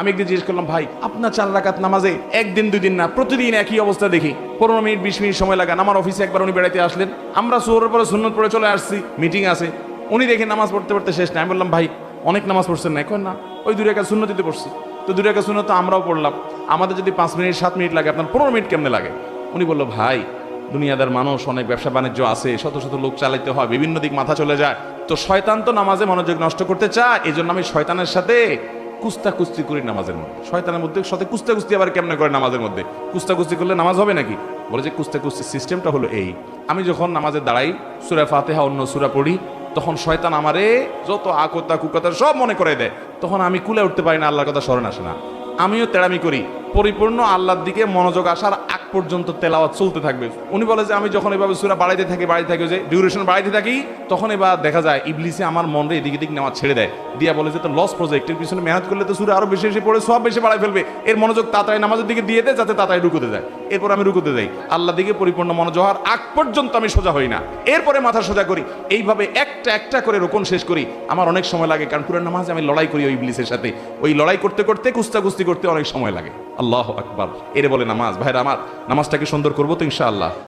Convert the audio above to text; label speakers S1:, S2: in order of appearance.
S1: আমি একদিন জিজ্ঞেস করলাম, ভাই আপনার 4 রাকাত নামাজে একদিন 2 দিন না, প্রতিদিন একই অবস্থা দেখি, 15 মিনিট 20 মিনিট সময় লাগান। আমার অফিসে একবার উনি বেড়াইতে আসলেন, আমরা সুহরের পরে সুন্নত পড়ে চলে আসছি, মিটিং আছে, উনি দেখে নামাজ পড়তে পড়তে শেষ না। আমি বললাম, ভাই অনেক নামাজ পড়ছেন না? এখন না, ওই 2 রাকাত সুন্নতিতে পড়ছি। তো 2 রাকাত সুন্নত তো আমরাও পড়লাম, আমাদের যদি 5 মিনিট 7 মিনিট লাগে, আপনার 15 মিনিট কেমনে লাগে? উনি বললো, ভাই দুনিয়াদার মানুষ, অনেক ব্যবসা বাণিজ্য আছে, শত শত লোক চালাইতে হয়, বিভিন্ন দিক মাথা চলে যায়, তো শয়তান তো নামাজে মনোযোগ নষ্ট করতে চায়, এই জন্য আমি শয়তানের সাথে কুস্তাকুস্তি করি নামাজের মধ্যে। শয়তানের মধ্যে সাথে কুস্তাকুস্তি আবার কেমনে করে নামাজের মধ্যে? কুস্তাকুস্তি করলে নামাজ হবে নাকি? বলে যে কুস্তাকুস্তি সিস্টেমটা হলো এই, আমি যখন নামাজে দাঁড়াই, সূরা ফাতিহা অন্য সূরা পড়ি, তখন শয়তান আমারে যত আকতা কুকতা সব মনে করে দেয়, তখন আমি কুলে উঠতে পারি না, আল্লাহর কথা স্মরণ আসে না। আমিও তেড়ামি করি, পরিপূর্ণ আল্লাহর দিকে মনোযোগ আসার আগ পর্যন্ত তেলাওয়াত চলতে থাকবে। উনি বলে যে আমি যখন এভাবে সূরা বাড়াইতে থাকি যে ডিউরেশন বাড়াইতে থাকি, তখন এবার দেখা যায় ইবলিসে আমার মনরে এদিক এদিক নেওয়া ছেড়ে দেয়, দিয়া বলে যে তো লস প্রজেক্টের পিছনে মেহনত করলে তো সূরা আরো বেশি বেশি পড়ে সব বেশি বাড়াই ফেলবে, এর মনোযোগ তাড়াতাড়ি নামাজের দিকে দিয়ে দেয় যাতে তাড়াতাড়ি রুকুতে যায়। এরপর আমি রুকুতে যাই, আল্লাহ দিকে পরিপূর্ণ মনোযোগ হওয়ার আগ পর্যন্ত আমি সোজা হই না, এরপরে মাথা সোজা করি। এইভাবে একটা একটা করে রোকন শেষ করি। আমার অনেক সময় লাগে, কারণ পুরো নামাজে আমি লড়াই করি ওই ইবলিসের সাথে, ওই লড়াই করতে করতে কুস্তাকুস্তি করতে অনেক সময় লাগে। আল্লাহ আকবার, এরে বলে নামাজ। ভাইরা আমার, নামাজটাকে সুন্দর করবো তো ইনশাআল্লাহ।